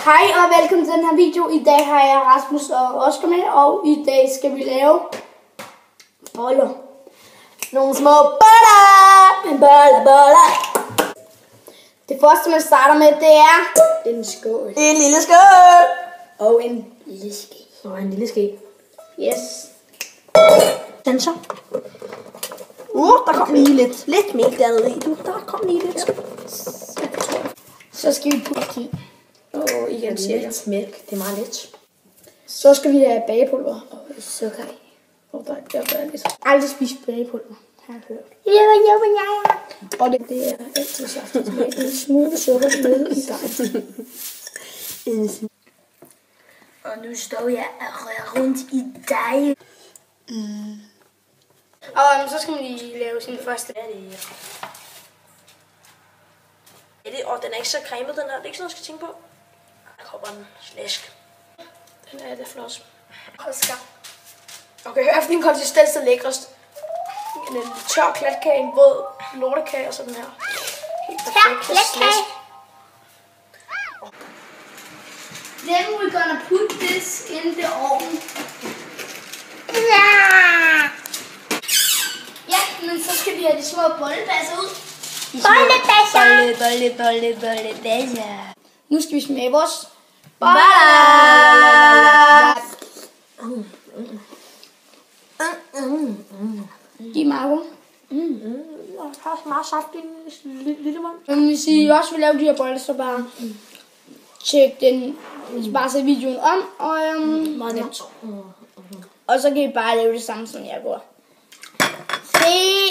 Hej og velkommen til den her video. I dag har jeg Rasmus og Oscar med, og i dag skal vi lave boller. Nogle små boller. Det første man starter med, det er en skål. En lille skål. Og en lille ske. Og en lille ske. Yes. Den så. Der kom lige lidt mælk dernede i. Der kom lige lidt. Så skal vi putte det i. Og igen lidt mælk. Det er meget let. Så skal vi have bagepulver. Og sukker i. Og der er lidt. Aldrig spise bagepulver, har jeg hørt. Og det er altid saftigt med en smule sukker med i dejen. Og nu står jeg og rører rundt i dejen. Og så skal man lige lave sin første. Og den er ikke så cremet, den her. Det er ikke sådan noget, jeg skal tænke på. Der kommer en slæsk. Den er det flot. Oscar. Okay, hør efter din konsistens er lækrest. En tør klatkage, en våd lortekage og sådan her. Helt perfekt. Slæsk. Then we're gonna put this in the oven. Ja, men så skal vi have de små bollebasser ud. Bollebasser. Nu skal vi smage vores boller. De er meget gode. Har meget saftig lille mund. Men hvis I også vil lave de her boller, så bare tjek den. Bare se videoen om. Meget nemt. Og så kan I bare lave det samme, som jeg gør. Se!